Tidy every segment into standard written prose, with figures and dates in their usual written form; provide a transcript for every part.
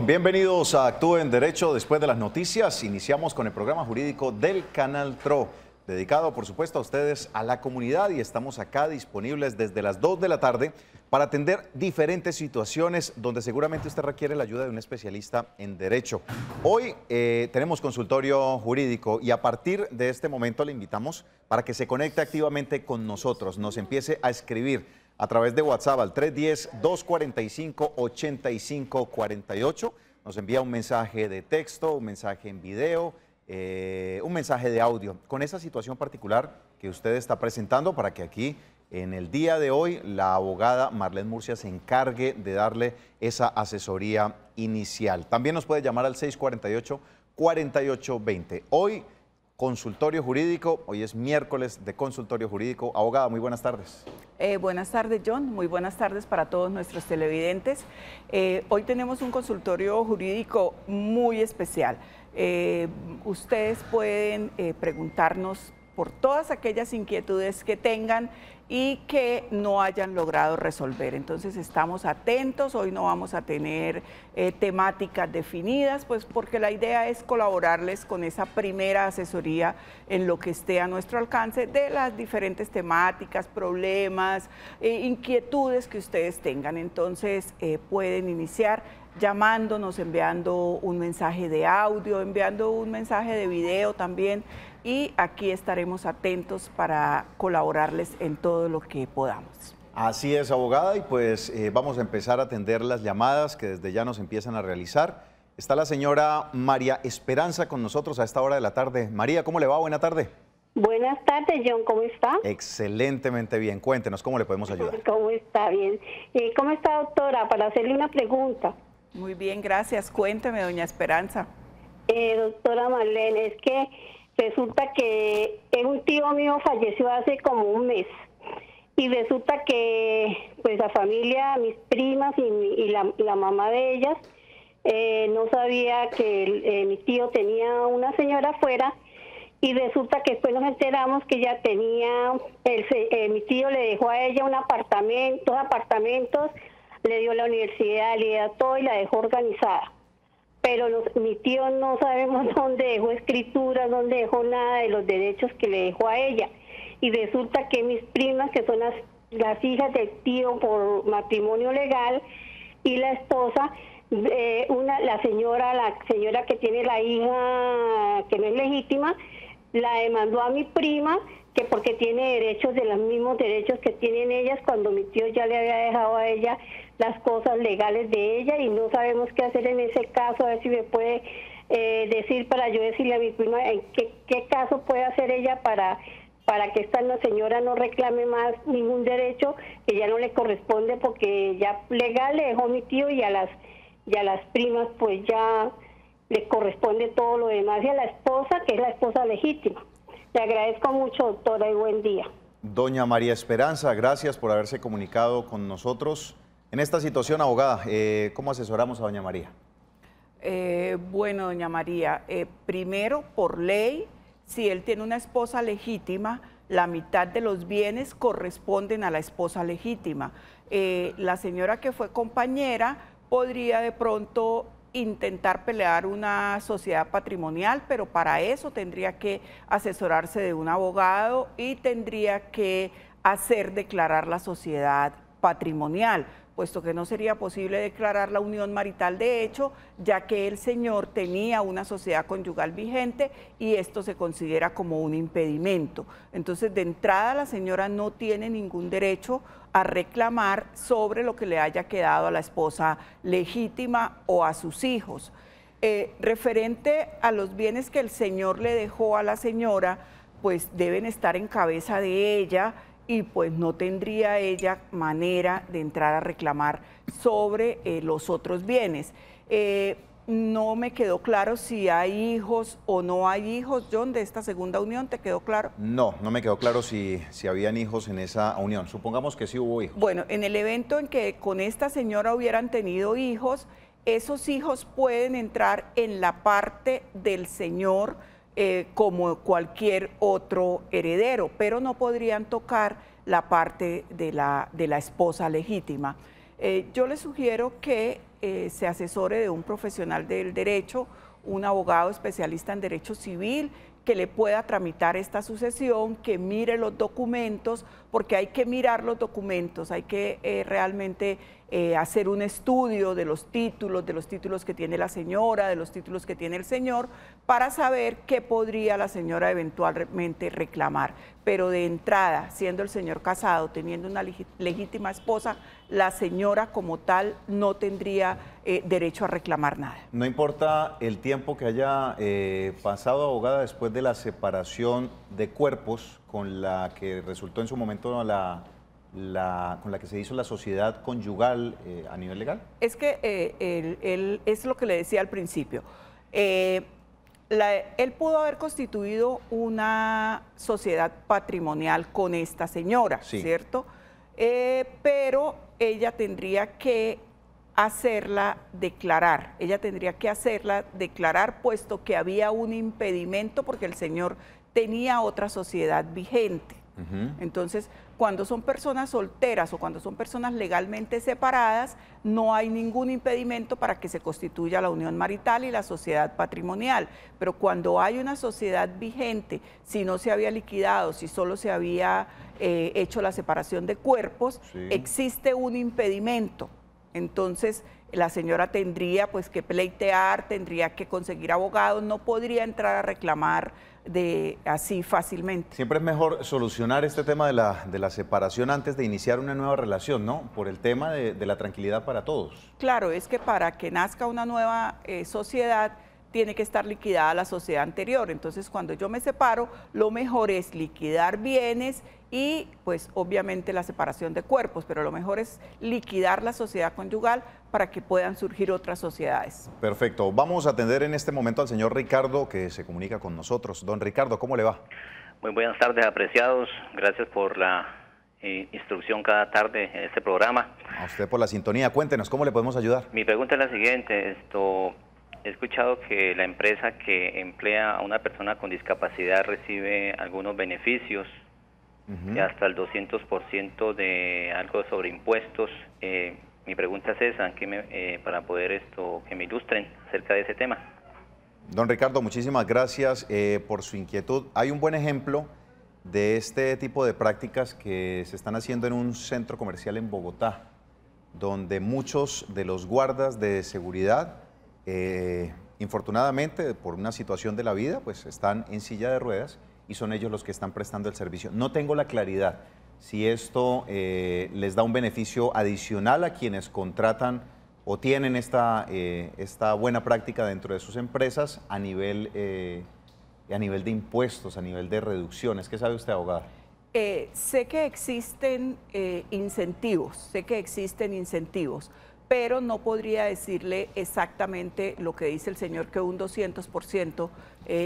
Bienvenidos a Actúe en Derecho. Después de las noticias, iniciamos con el programa jurídico del Canal TRO, dedicado, por supuesto, a ustedes, a la comunidad, y estamos acá disponibles desde las 2 de la tarde para atender diferentes situaciones donde seguramente usted requiere la ayuda de un especialista en Derecho. Hoy tenemos consultorio jurídico y a partir de este momento le invitamos para que se conecte activamente con nosotros, nos empiece a escribir a través de WhatsApp al 310-245-8548. Nos envía un mensaje de texto, un mensaje en video, un mensaje de audio con esa situación particular que usted está presentando para que aquí en el día de hoy la abogada Marlene Murcia se encargue de darle esa asesoría inicial. También nos puede llamar al 648-4820. Hoy consultorio jurídico, hoy es miércoles de consultorio jurídico. Abogada, muy buenas tardes. Buenas tardes, John. Muy buenas tardes para todos nuestros televidentes. Hoy tenemos un consultorio jurídico muy especial. Ustedes pueden preguntarnos por todas aquellas inquietudes que tengan y que no hayan logrado resolver. Entonces estamos atentos, hoy no vamos a tener temáticas definidas, pues porque la idea es colaborarles con esa primera asesoría en lo que esté a nuestro alcance de las diferentes temáticas, problemas, inquietudes que ustedes tengan. Entonces pueden iniciar llamándonos, enviando un mensaje de audio, enviando un mensaje de video también, y aquí estaremos atentos para colaborarles en todo lo que podamos. Así es, abogada, y pues vamos a empezar a atender las llamadas que desde ya nos empiezan a realizar. Está la señora María Esperanza con nosotros a esta hora de la tarde. María, ¿cómo le va? Buena tarde. Buenas tardes, John, ¿cómo está? Excelentemente bien. Cuéntenos, ¿cómo le podemos ayudar? ¿Cómo está? Bien. ¿Cómo está, doctora? Para hacerle una pregunta. Muy bien, gracias. Cuénteme, doña Esperanza. Doctora Marlene, es que resulta que un tío mío falleció hace como un mes y resulta que pues la familia, mis primas y la mamá de ellas no sabía que mi tío tenía una señora afuera, y resulta que después nos enteramos que ella tenía, mi tío le dejó a ella un apartamento, 2 apartamentos, le dio la universidad, le dio todo y la dejó organizada. Pero mi tío no sabemos dónde dejó escrituras, dónde dejó nada de los derechos que le dejó a ella. Y resulta que mis primas, que son las hijas del tío por matrimonio legal, y la esposa, la señora que tiene la hija que no es legítima, la demandó a mi prima, que porque tiene derechos de los mismos derechos que tienen ellas, cuando mi tío ya le había dejado a ella las cosas legales de ella, y no sabemos qué hacer en ese caso. A ver si me puede decir, para yo decirle a mi prima en qué caso puede hacer ella para que esta señora no reclame más ningún derecho que ya no le corresponde, porque ya legal le dejó mi tío, y a las primas pues ya le corresponde todo lo demás, y a la esposa, que es la esposa legítima. Le agradezco mucho, doctora, y buen día. Doña María Esperanza, gracias por haberse comunicado con nosotros. En esta situación, abogada, ¿cómo asesoramos a doña María? Bueno, doña María, primero, por ley, si él tiene una esposa legítima, la mitad de los bienes corresponden a la esposa legítima. La señora que fue compañera podría de pronto intentar pelear una sociedad patrimonial, pero para eso tendría que asesorarse de un abogado y tendría que hacer declarar la sociedad patrimonial, puesto que no sería posible declarar la unión marital de hecho, ya que el señor tenía una sociedad conyugal vigente y esto se considera como un impedimento. Entonces, de entrada, la señora no tiene ningún derecho a reclamar sobre lo que le haya quedado a la esposa legítima o a sus hijos. Referente a los bienes que el señor le dejó a la señora, pues deben estar en cabeza de ella, y pues no tendría ella manera de entrar a reclamar sobre los otros bienes. No me quedó claro si hay hijos o no hay hijos, John, de esta segunda unión. ¿Te quedó claro? No, no me quedó claro si habían hijos en esa unión. Supongamos que sí hubo hijos. Bueno, en el evento en que con esta señora hubieran tenido hijos, esos hijos pueden entrar en la parte del señor como cualquier otro heredero, pero no podrían tocar la parte de la esposa legítima. Yo le sugiero que se asesore de un profesional del derecho, un abogado especialista en derecho civil, que le pueda tramitar esta sucesión, que mire los documentos, porque hay que mirar los documentos, hay que realmente hacer un estudio de los títulos que tiene la señora, de los títulos que tiene el señor, para saber qué podría la señora eventualmente reclamar. Pero de entrada, siendo el señor casado, teniendo una legítima esposa, la señora como tal no tendría derecho a reclamar nada. No importa el tiempo que haya pasado, abogada, después de la separación de cuerpos con la que resultó en su momento con la que se hizo la sociedad conyugal a nivel legal. Es que es lo que le decía al principio. Él pudo haber constituido una sociedad patrimonial con esta señora, sí, ¿cierto? Pero ella tendría que hacerla declarar, puesto que había un impedimento porque el señor tenía otra sociedad vigente. Entonces, cuando son personas solteras o cuando son personas legalmente separadas, no hay ningún impedimento para que se constituya la unión marital y la sociedad patrimonial. Pero cuando hay una sociedad vigente, si no se había liquidado, si solo se había hecho la separación de cuerpos, sí, existe un impedimento. Entonces, la señora tendría pues que pleitear, tendría que conseguir abogados, no podría entrar a reclamar así fácilmente. Siempre es mejor solucionar este tema de la separación antes de iniciar una nueva relación, ¿no? Por el tema de la tranquilidad para todos. Claro, es que para que nazca una nueva sociedad, tiene que estar liquidada la sociedad anterior. Entonces, cuando yo me separo, lo mejor es liquidar bienes y, pues, obviamente la separación de cuerpos, pero lo mejor es liquidar la sociedad conyugal para que puedan surgir otras sociedades. Perfecto. Vamos a atender en este momento al señor Ricardo, que se comunica con nosotros. Don Ricardo, ¿cómo le va? Muy buenas tardes, apreciados. Gracias por la instrucción cada tarde en este programa. A usted por la sintonía. Cuéntenos, ¿cómo le podemos ayudar? Mi pregunta es la siguiente. He escuchado que la empresa que emplea a una persona con discapacidad recibe algunos beneficios, de hasta el 200% de algo sobre impuestos. Mi pregunta es esa, para poder que me ilustren acerca de ese tema. Don Ricardo, muchísimas gracias por su inquietud. Hay un buen ejemplo de este tipo de prácticas que se están haciendo en un centro comercial en Bogotá, donde muchos de los guardas de seguridad, infortunadamente por una situación de la vida, pues están en silla de ruedas y son ellos los que están prestando el servicio. No tengo la claridad si esto les da un beneficio adicional a quienes contratan o tienen esta buena práctica dentro de sus empresas a nivel de impuestos, a nivel de reducciones. ¿Qué sabe usted, abogada? Sé que existen incentivos, pero no podría decirle exactamente lo que dice el señor, que un 200%,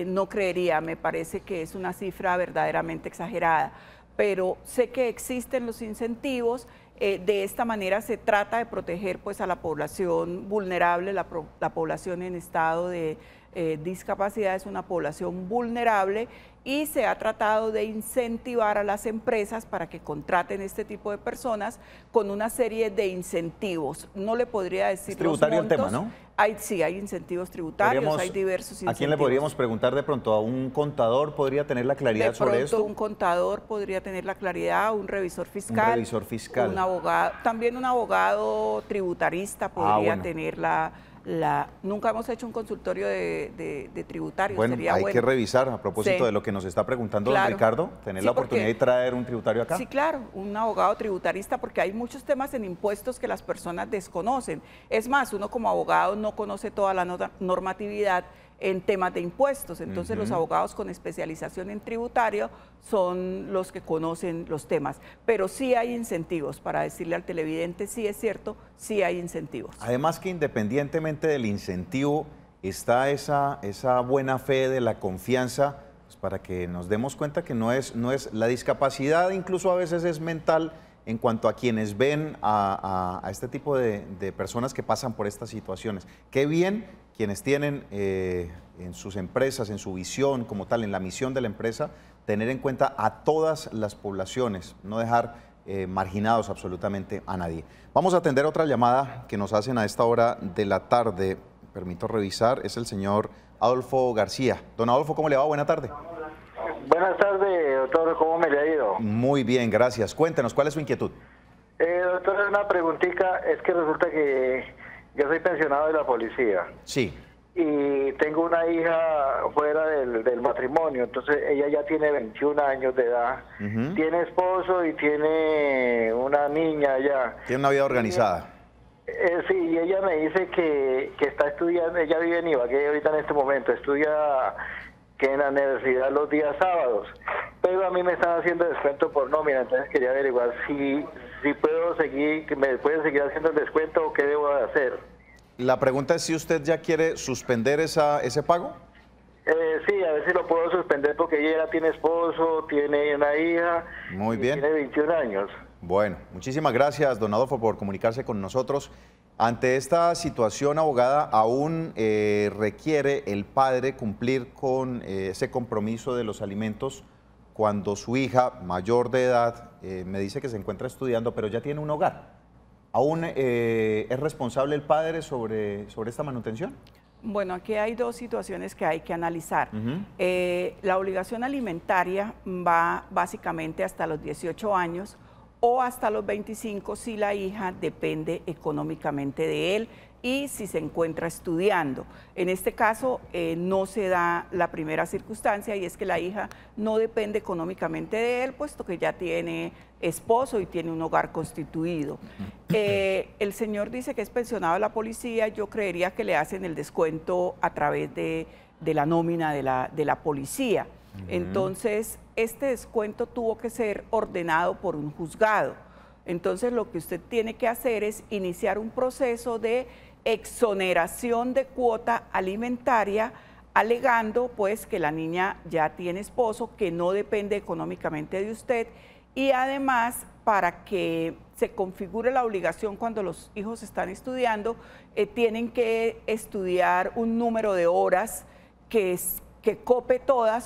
no creería, me parece que es una cifra verdaderamente exagerada, pero sé que existen los incentivos. De esta manera se trata de proteger pues a la población vulnerable, la población en estado de discapacidad es una población vulnerable, y se ha tratado de incentivar a las empresas para que contraten este tipo de personas con una serie de incentivos. No le podría decir es tributario el tema, ¿no? Sí, hay incentivos tributarios, hay diversos incentivos. ¿A quién le podríamos preguntar de pronto? ¿A un contador podría tener la claridad sobre esto? De pronto un contador podría tener la claridad, un revisor fiscal. Un revisor fiscal. Un abogado, también un abogado tributarista podría tener nunca hemos hecho un consultorio de tributarios. Bueno, sería hay que revisar, a propósito de lo que nos está preguntando don Ricardo, tener la oportunidad de traer un tributario acá. Sí, claro, un abogado tributarista, porque hay muchos temas en impuestos que las personas desconocen. Es más, uno como abogado no conoce toda la normatividad en temas de impuestos, entonces los abogados con especialización en tributario son los que conocen los temas, pero sí hay incentivos, para decirle al televidente, sí es cierto, sí hay incentivos. Además que independientemente del incentivo está esa buena fe de la confianza, pues para que nos demos cuenta que no es la discapacidad, incluso a veces es mental en cuanto a quienes ven a este tipo de personas que pasan por estas situaciones. Qué bien quienes tienen en sus empresas, en su visión como tal, en la misión de la empresa, tener en cuenta a todas las poblaciones, no dejar marginados absolutamente a nadie. Vamos a atender otra llamada que nos hacen a esta hora de la tarde. Permito revisar, es el señor Adolfo García. Don Adolfo, ¿cómo le va? Buena tarde. Buenas tardes, doctor. ¿Cómo me le ha ido? Muy bien, gracias. Cuéntenos, ¿cuál es su inquietud? Doctor, una preguntita. Es que resulta que yo soy pensionado de la policía. Sí. Y tengo una hija fuera del matrimonio. Entonces, ella ya tiene 21 años de edad. Tiene esposo y tiene una niña ya. Tiene una vida organizada. Sí, y ella me dice que está estudiando. Ella vive en Ibagué ahorita en este momento. Estudia que en la universidad los días sábados, pero a mí me están haciendo descuento por nómina, entonces quería averiguar si puedo seguir, que me pueden seguir haciendo el descuento o qué debo de hacer. La pregunta es si usted ya quiere suspender ese pago. Sí, a ver si lo puedo suspender porque ella ya tiene esposo, tiene una hija. Muy bien. Tiene 21 años. Bueno, muchísimas gracias, don Adolfo, por comunicarse con nosotros. Ante esta situación, abogada, aún requiere el padre cumplir con ese compromiso de los alimentos cuando su hija, mayor de edad, me dice que se encuentra estudiando, pero ya tiene un hogar. ¿Aún es responsable el padre sobre esta manutención? Bueno, aquí hay dos situaciones que hay que analizar. La obligación alimentaria va básicamente hasta los 18 años, o hasta los 25 si la hija depende económicamente de él y si se encuentra estudiando. En este caso no se da la primera circunstancia y es que la hija no depende económicamente de él, puesto que ya tiene esposo y tiene un hogar constituido. El señor dice que es pensionado de la policía, yo creería que le hacen el descuento a través de la nómina de la policía. Entonces, este descuento tuvo que ser ordenado por un juzgado. Entonces, lo que usted tiene que hacer es iniciar un proceso de exoneración de cuota alimentaria, alegando pues que la niña ya tiene esposo, que no depende económicamente de usted, y además para que se configure la obligación cuando los hijos están estudiando, tienen que estudiar un número de horas que cope todo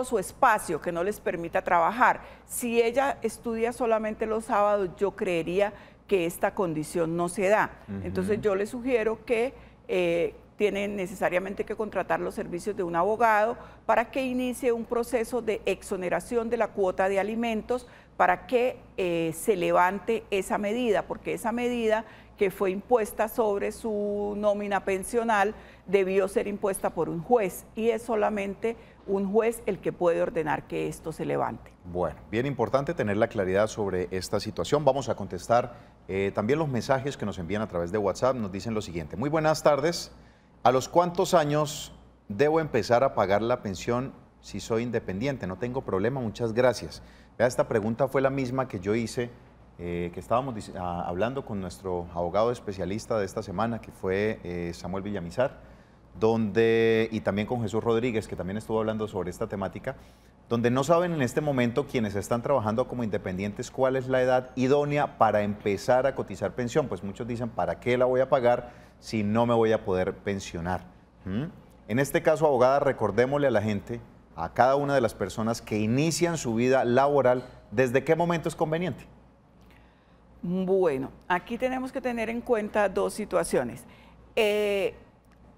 su espacio, que no les permita trabajar. Si ella estudia solamente los sábados, yo creería que esta condición no se da. Entonces yo le sugiero que tienen necesariamente que contratar los servicios de un abogado para que inicie un proceso de exoneración de la cuota de alimentos para que se levante esa medida, porque esa medida que fue impuesta sobre su nómina pensional debió ser impuesta por un juez y es solamente un juez el que puede ordenar que esto se levante. Bueno, bien importante tener la claridad sobre esta situación. Vamos a contestar también los mensajes que nos envían a través de WhatsApp. Nos dicen lo siguiente: muy buenas tardes. ¿A los cuántos años debo empezar a pagar la pensión si soy independiente? No tengo problema, muchas gracias. Vea, esta pregunta fue la misma que yo hice, que estábamos hablando con nuestro abogado especialista de esta semana, que fue Samuel Villamizar, y también con Jesús Rodríguez, que también estuvo hablando sobre esta temática, donde no saben en este momento quienes están trabajando como independientes cuál es la edad idónea para empezar a cotizar pensión. Pues muchos dicen, ¿para qué la voy a pagar si no me voy a poder pensionar? En este caso, abogada, recordémosle a la gente, a cada una de las personas que inician su vida laboral, ¿desde qué momento es conveniente? Bueno, aquí tenemos que tener en cuenta dos situaciones.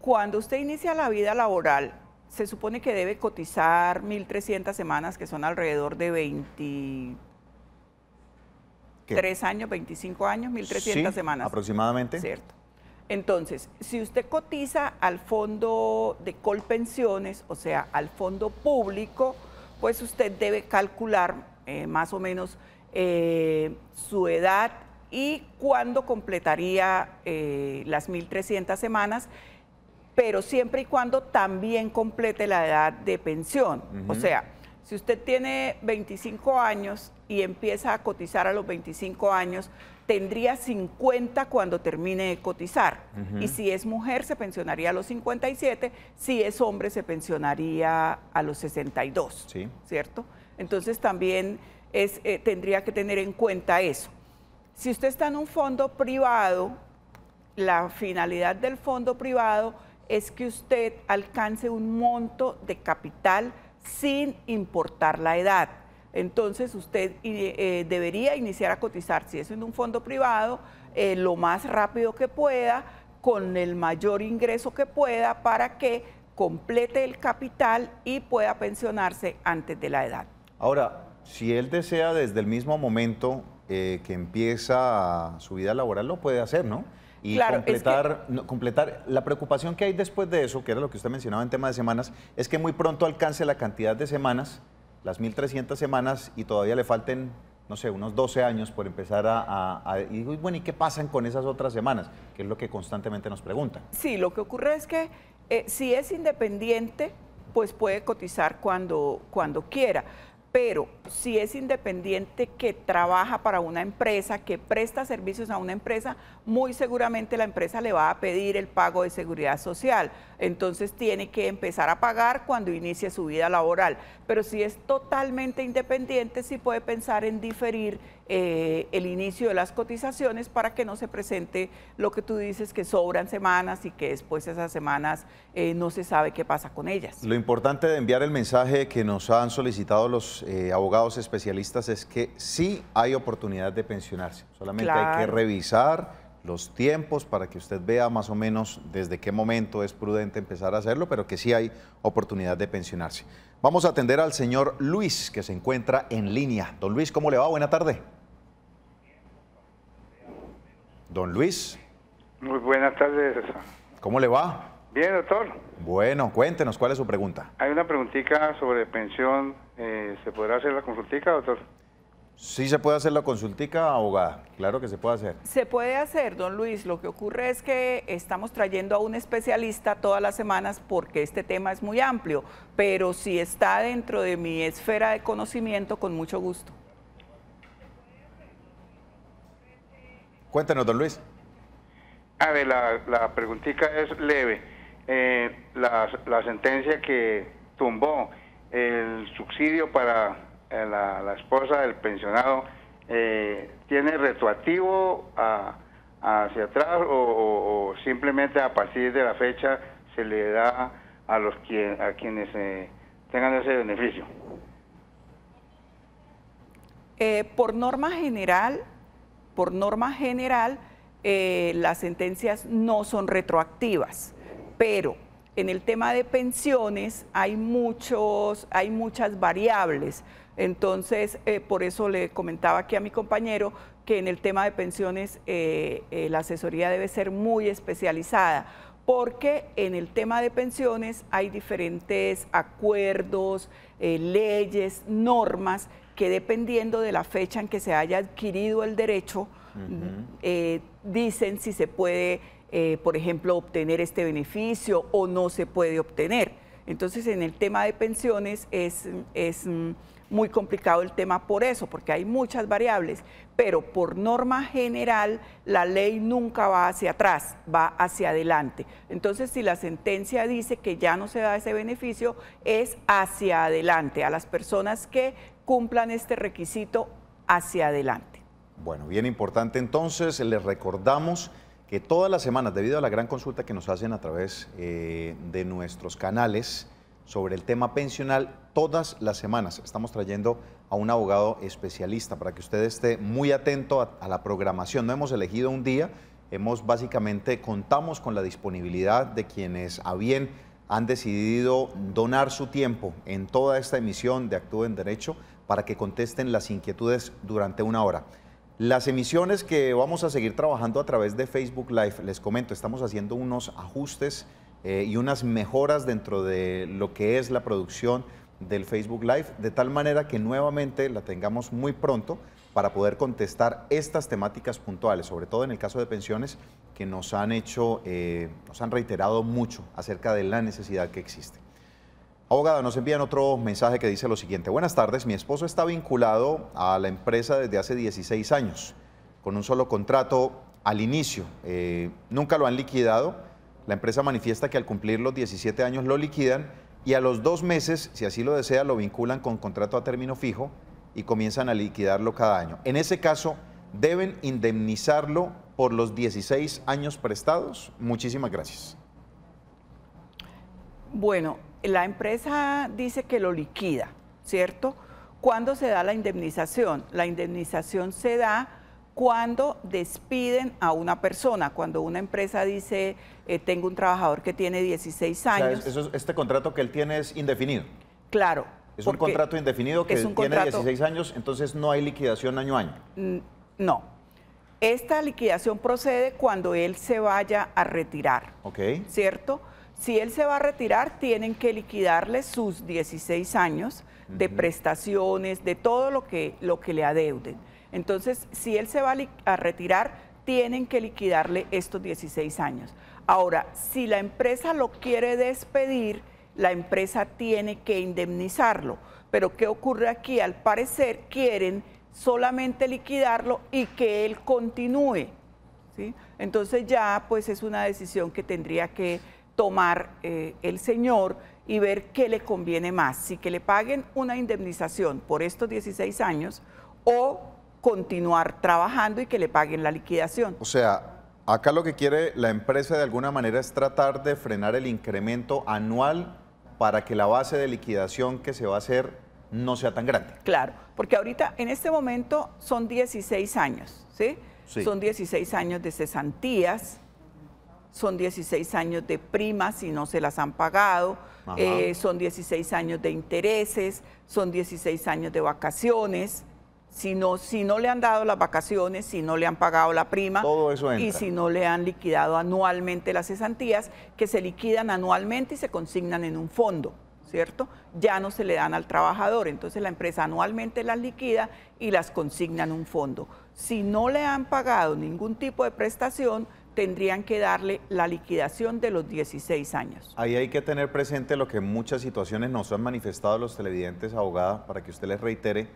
Cuando usted inicia la vida laboral, se supone que debe cotizar 1.300 semanas, que son alrededor de 23 años, 25 años, 1.300 semanas. Aproximadamente. Cierto. Entonces, si usted cotiza al fondo de Colpensiones, o sea, al fondo público, pues usted debe calcular más o menos su edad y cuándo completaría las 1.300 semanas, pero siempre y cuando también complete la edad de pensión. O sea, si usted tiene 25 años y empieza a cotizar a los 25 años, tendría 50 cuando termine de cotizar. Y si es mujer, se pensionaría a los 57, si es hombre, se pensionaría a los 62, sí, ¿cierto? Entonces también tendría que tener en cuenta eso. Si usted está en un fondo privado, la finalidad del fondo privado es que usted alcance un monto de capital sin importar la edad. Entonces usted debería iniciar a cotizar, si es en un fondo privado, lo más rápido que pueda, con el mayor ingreso que pueda, para que complete el capital y pueda pensionarse antes de la edad. Ahora, si él desea desde el mismo momento que empieza su vida laboral, lo puede hacer, ¿no? Y claro, completar. La preocupación que hay después de eso, que era lo que usted mencionaba en tema de semanas, es que muy pronto alcance la cantidad de semanas, las 1.300 semanas, y todavía le falten, no sé, unos 12 años por empezar y digo, bueno, ¿y qué pasan con esas otras semanas? Que es lo que constantemente nos preguntan. Sí, lo que ocurre es que si es independiente, pues puede cotizar cuando quiera. Pero si es independiente que trabaja para una empresa, que presta servicios a una empresa, muy seguramente la empresa le va a pedir el pago de seguridad social. Entonces tiene que empezar a pagar cuando inicie su vida laboral. Pero si es totalmente independiente, sí puede pensar en diferir el inicio de las cotizaciones para que no se presente lo que tú dices, que sobran semanas y que después esas semanas no se sabe qué pasa con ellas. Lo importante de enviar el mensaje que nos han solicitado los abogados especialistas es que sí hay oportunidad de pensionarse. Solamente hay que revisar los tiempos para que usted vea más o menos desde qué momento es prudente empezar a hacerlo, pero que sí hay oportunidad de pensionarse. Vamos a atender al señor Luis, que se encuentra en línea. Don Luis, ¿cómo le va? Buena tarde. Don Luis. Muy buenas tardes. ¿Cómo le va? Bien, doctor. Bueno, cuéntenos, ¿cuál es su pregunta? Hay una preguntita sobre pensión. ¿Se podrá hacer la consultica, doctor? Sí se puede hacer la consultica, abogada. Claro que se puede hacer. Se puede hacer, don Luis. Lo que ocurre es que estamos trayendo a un especialista todas las semanas porque este tema es muy amplio, pero si está dentro de mi esfera de conocimiento, con mucho gusto. Cuéntenos, don Luis. A ver, la preguntita es leve. La sentencia que tumbó el subsidio para la esposa del pensionado, ¿tiene retroactivo hacia atrás o simplemente a partir de la fecha se le da a quienes tengan ese beneficio? Por norma general, las sentencias no son retroactivas, pero en el tema de pensiones hay muchas variables. Entonces, por eso le comentaba aquí a mi compañero que en el tema de pensiones la asesoría debe ser muy especializada, porque en el tema de pensiones hay diferentes acuerdos, leyes, normas, que dependiendo de la fecha en que se haya adquirido el derecho, dicen si se puede, por ejemplo, obtener este beneficio o no se puede obtener. Entonces, en el tema de pensiones es muy complicado el tema por eso, porque hay muchas variables, pero por norma general la ley nunca va hacia atrás, va hacia adelante. Entonces, si la sentencia dice que ya no se da ese beneficio, es hacia adelante, a las personas que cumplan este requisito hacia adelante. Bueno, bien importante entonces, les recordamos que todas las semanas, debido a la gran consulta que nos hacen a través de nuestros canales sobre el tema pensional, todas las semanas estamos trayendo a un abogado especialista para que usted esté muy atento a la programación. No hemos elegido un día, contamos con la disponibilidad de quienes a bien han decidido donar su tiempo en toda esta emisión de Actúe en Derecho para que contesten las inquietudes durante una hora. Las emisiones que vamos a seguir trabajando a través de Facebook Live, les comento, estamos haciendo unos ajustes y unas mejoras dentro de lo que es la producción del Facebook Live, de tal manera que nuevamente la tengamos muy pronto para poder contestar estas temáticas puntuales, sobre todo en el caso de pensiones, que nos han reiterado mucho acerca de la necesidad que existe. Abogada, nos envían otro mensaje que dice lo siguiente. Buenas tardes, mi esposo está vinculado a la empresa desde hace 16 años, con un solo contrato al inicio. Nunca lo han liquidado. La empresa manifiesta que al cumplir los 17 años lo liquidan y a los 2 meses, si así lo desea, lo vinculan con contrato a término fijo y comienzan a liquidarlo cada año. En ese caso, ¿deben indemnizarlo por los 16 años prestados? Muchísimas gracias. Bueno, la empresa dice que lo liquida, ¿cierto? ¿Cuándo se da la indemnización? La indemnización se da cuando despiden a una persona, cuando una empresa dice, tengo un trabajador que tiene 16 años. O sea, este contrato que él tiene es indefinido. Claro. Es un contrato indefinido que tiene 16 años, entonces no hay liquidación año a año. No. Esta liquidación procede cuando él se vaya a retirar. Ok. ¿Cierto? Si él se va a retirar, tienen que liquidarle sus 16 años de prestaciones, de todo lo que le adeuden. Entonces, si él se va a retirar, tienen que liquidarle estos 16 años. Ahora, si la empresa lo quiere despedir, la empresa tiene que indemnizarlo. Pero ¿qué ocurre aquí? Al parecer quieren solamente liquidarlo y que él continúe, ¿sí? Entonces ya pues es una decisión que tendría que tomar el señor y ver qué le conviene más, si que le paguen una indemnización por estos 16 años o continuar trabajando y que le paguen la liquidación. O sea, acá lo que quiere la empresa de alguna manera es tratar de frenar el incremento anual para que la base de liquidación que se va a hacer no sea tan grande. Claro, porque ahorita en este momento son 16 años, ¿sí? Sí. Son 16 años de cesantías, son 16 años de primas si no se las han pagado, son 16 años de intereses, son 16 años de vacaciones. Si no le han dado las vacaciones, si no le han pagado la prima, todo eso entra. Y si no le han liquidado anualmente las cesantías, que se liquidan anualmente y se consignan en un fondo, ¿cierto? Ya no se le dan al trabajador, entonces la empresa anualmente las liquida y las consigna en un fondo. Si no le han pagado ningún tipo de prestación, tendrían que darle la liquidación de los 16 años. Ahí hay que tener presente lo que en muchas situaciones nos han manifestado los televidentes, abogada, para que usted les reitere.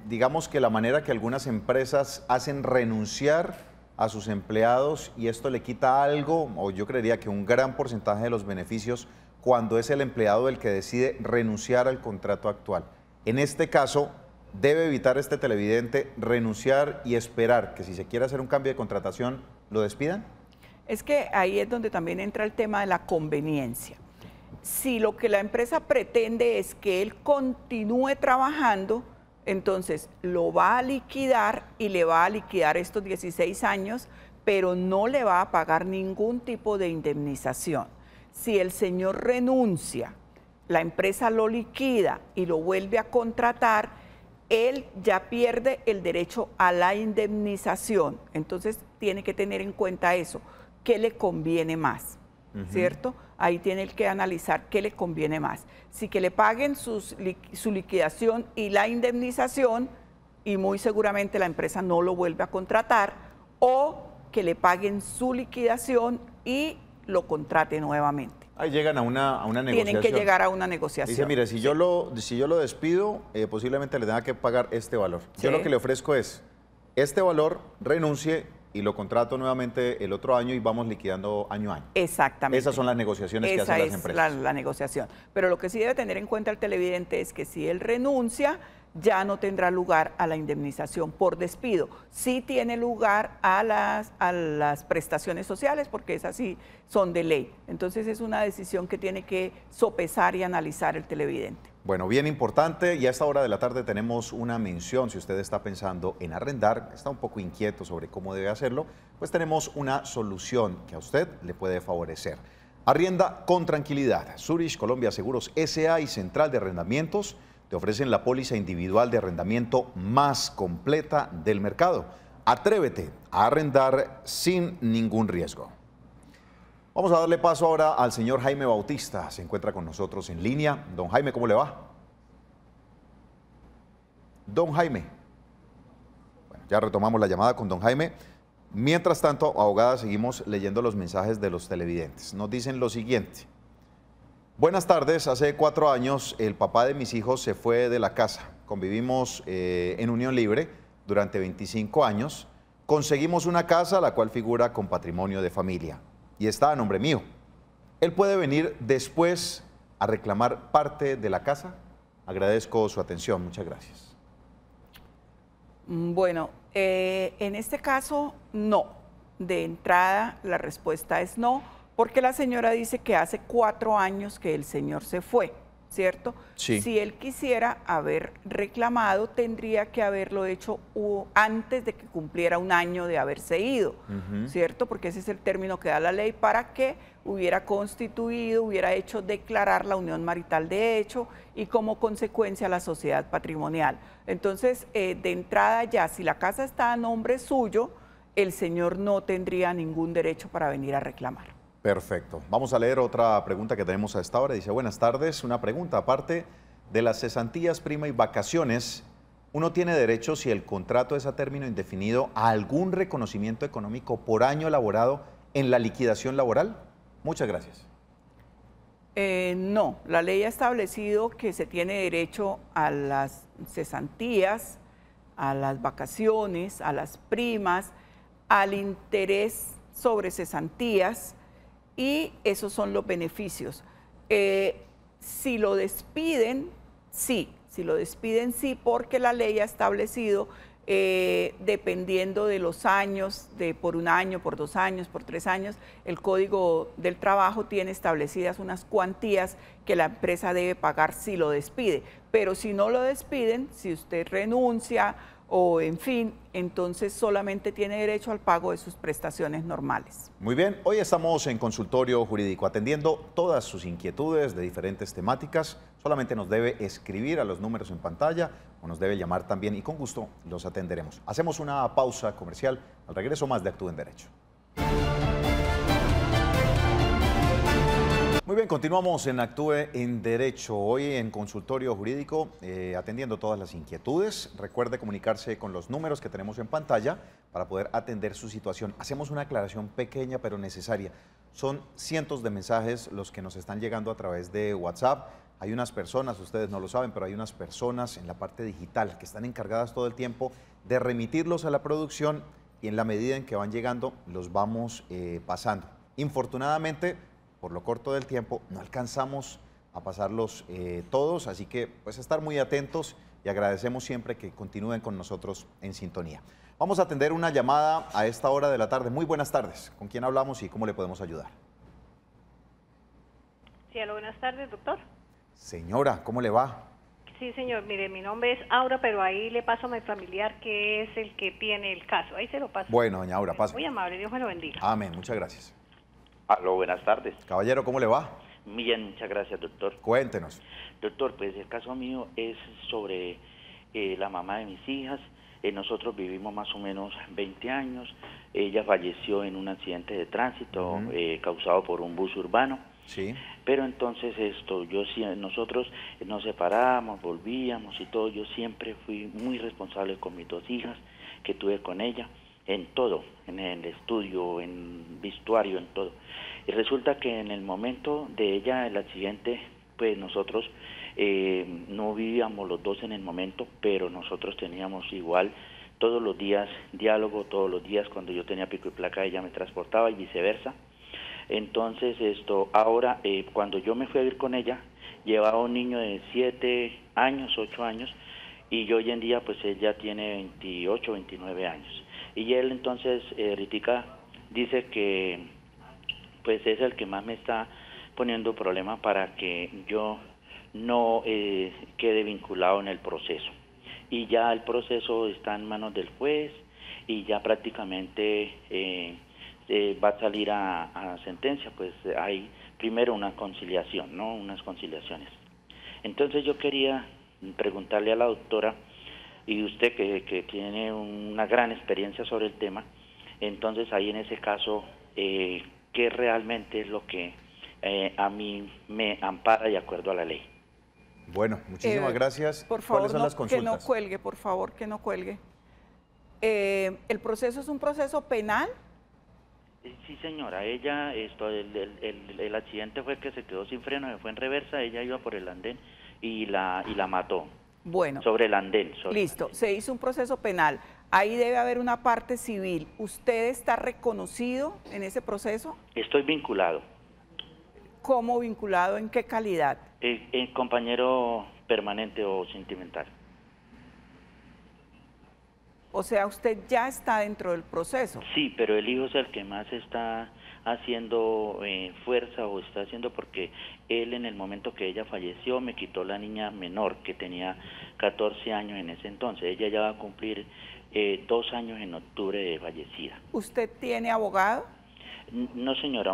Digamos que la manera que algunas empresas hacen renunciar a sus empleados y esto le quita algo, o yo creería que un gran porcentaje de los beneficios cuando es el empleado el que decide renunciar al contrato actual. En este caso, debe evitar este televidente renunciar y esperar que si se quiere hacer un cambio de contratación, ¿lo despidan? Es que ahí es donde también entra el tema de la conveniencia. Si lo que la empresa pretende es que él continúe trabajando, entonces lo va a liquidar y le va a liquidar estos 16 años, pero no le va a pagar ningún tipo de indemnización. Si el señor renuncia, la empresa lo liquida y lo vuelve a contratar, él ya pierde el derecho a la indemnización. Entonces tiene que tener en cuenta eso, qué le conviene más, ¿cierto? Ahí tiene que analizar qué le conviene más. Si que le paguen su liquidación y la indemnización, y muy seguramente la empresa no lo vuelve a contratar, o que le paguen su liquidación y lo contrate nuevamente. Ahí llegan a una negociación. Tienen que llegar a una negociación. Dice, mire, si yo lo despido, posiblemente le tenga que pagar este valor. Sí. Yo lo que le ofrezco es, este valor, renuncie y lo contrato nuevamente el otro año y vamos liquidando año a año. Exactamente. Esas son las negociaciones que hacen las empresas. Esa es la negociación. Pero lo que sí debe tener en cuenta el televidente es que si él renuncia, ya no tendrá lugar a la indemnización por despido. Sí tiene lugar a las prestaciones sociales, porque esas sí son de ley. Entonces es una decisión que tiene que sopesar y analizar el televidente. Bueno, bien importante, y a esta hora de la tarde tenemos una mención. Si usted está pensando en arrendar, está un poco inquieto sobre cómo debe hacerlo, pues tenemos una solución que a usted le puede favorecer. Arrienda con tranquilidad. Zurich Colombia Seguros S.A. y Central de Arrendamientos te ofrecen la póliza individual de arrendamiento más completa del mercado. Atrévete a arrendar sin ningún riesgo. Vamos a darle paso ahora al señor Jaime Bautista. Se encuentra con nosotros en línea. Don Jaime, ¿cómo le va? Don Jaime. Bueno, ya retomamos la llamada con don Jaime. Mientras tanto, abogada, seguimos leyendo los mensajes de los televidentes. Nos dicen lo siguiente. Buenas tardes, hace 4 años el papá de mis hijos se fue de la casa. Convivimos en unión libre durante 25 años. Conseguimos una casa la cual figura con patrimonio de familia y está a nombre mío. ¿Él puede venir después a reclamar parte de la casa? Agradezco su atención, muchas gracias. Bueno, en este caso no. De entrada la respuesta es no. Porque la señora dice que hace 4 años que el señor se fue, ¿cierto? Sí. Si él quisiera haber reclamado, tendría que haberlo hecho antes de que cumpliera un año de haberse ido, ¿cierto? Porque ese es el término que da la ley para que hubiera constituido, hubiera hecho declarar la unión marital de hecho y como consecuencia la sociedad patrimonial. Entonces, de entrada ya, si la casa está a nombre suyo, el señor no tendría ningún derecho para venir a reclamar. Perfecto. Vamos a leer otra pregunta que tenemos a esta hora. Dice, buenas tardes, una pregunta. Aparte de las cesantías, prima y vacaciones, ¿uno tiene derecho, si el contrato es a término indefinido, a algún reconocimiento económico por año laborado en la liquidación laboral? Muchas gracias. No, la ley ha establecido que se tiene derecho a las cesantías, a las vacaciones, a las primas, al interés sobre cesantías, y esos son los beneficios. Si lo despiden, sí. Si lo despiden, sí, porque la ley ha establecido, dependiendo de los años, por un año, por 2 años, por 3 años, el Código del Trabajo tiene establecidas unas cuantías que la empresa debe pagar si lo despide. Pero si no lo despiden, si usted renuncia o en fin, entonces solamente tiene derecho al pago de sus prestaciones normales. Muy bien, hoy estamos en Consultorio Jurídico atendiendo todas sus inquietudes de diferentes temáticas. Solamente nos debe escribir a los números en pantalla o nos debe llamar también y con gusto los atenderemos. Hacemos una pausa comercial, al regreso más de Actúe en Derecho. Muy bien, continuamos en Actúe en Derecho, hoy en Consultorio Jurídico, atendiendo todas las inquietudes. Recuerde comunicarse con los números que tenemos en pantalla para poder atender su situación. Hacemos una aclaración pequeña pero necesaria. Son cientos de mensajes los que nos están llegando a través de WhatsApp. Hay unas personas, ustedes no lo saben, pero hay unas personas en la parte digital que están encargadas todo el tiempo de remitirlos a la producción y en la medida en que van llegando los vamos pasando. Infortunadamente, por lo corto del tiempo, no alcanzamos a pasarlos todos, así que pues estar muy atentos y agradecemos siempre que continúen con nosotros en sintonía. Vamos a atender una llamada a esta hora de la tarde. Muy buenas tardes. ¿Con quién hablamos y cómo le podemos ayudar? Sí, hola, buenas tardes, doctor. Señora, ¿cómo le va? Sí, señor, mire, mi nombre es Aura, pero ahí le paso a mi familiar que es el que tiene el caso. Ahí se lo paso. Bueno, doña Aura, pase. Muy amable, Dios me lo bendiga. Amén, muchas gracias. Aló, buenas tardes. Caballero, ¿cómo le va? Bien, muchas gracias, doctor. Cuéntenos. Doctor, pues el caso mío es sobre la mamá de mis hijas. Nosotros vivimos más o menos 20 años. Ella falleció en un accidente de tránsito causado por un bus urbano. Sí. Pero entonces nosotros nos separamos, volvíamos y todo. Yo siempre fui muy responsable con mis 2 hijas que tuve con ella, en todo, en el estudio, en vestuario, en todo. Y resulta que en el momento de ella, el accidente, pues nosotros no vivíamos los 2 en el momento, pero nosotros teníamos igual todos los días diálogo, todos los días cuando yo tenía pico y placa ella me transportaba y viceversa. Entonces ahora cuando yo me fui a vivir con ella, llevaba un niño de 7 años, 8 años, y yo hoy en día pues ella tiene 28, 29 años. Y él entonces, Ritica, dice que pues es el que más me está poniendo problema para que yo no quede vinculado en el proceso. Y ya el proceso está en manos del juez y ya prácticamente va a salir a sentencia, pues hay primero una conciliación, ¿no? Unas conciliaciones. Entonces yo quería preguntarle a la doctora, y usted que tiene una gran experiencia sobre el tema, entonces ahí en ese caso, ¿qué realmente es lo que a mí me ampara de acuerdo a la ley? Bueno, muchísimas gracias. Por favor, ¿Cuáles son las consultas? que no cuelgue, por favor, que no cuelgue. ¿El proceso es un proceso penal? Sí, señora, ella, el accidente fue que se quedó sin freno, se fue en reversa, ella iba por el andén y la mató. Bueno. Sobre el andén. Listo, se hizo un proceso penal. Ahí debe haber una parte civil. ¿Usted está reconocido en ese proceso? Estoy vinculado. ¿Cómo vinculado? ¿En qué calidad? Compañero permanente o sentimental. O sea, usted ya está dentro del proceso. Sí, pero el hijo es el que más está haciendo fuerza o está haciendo porque él en el momento que ella falleció me quitó la niña menor que tenía 14 años en ese entonces. Ella ya va a cumplir 2 años en octubre de fallecida. ¿Usted tiene abogado? No, señora,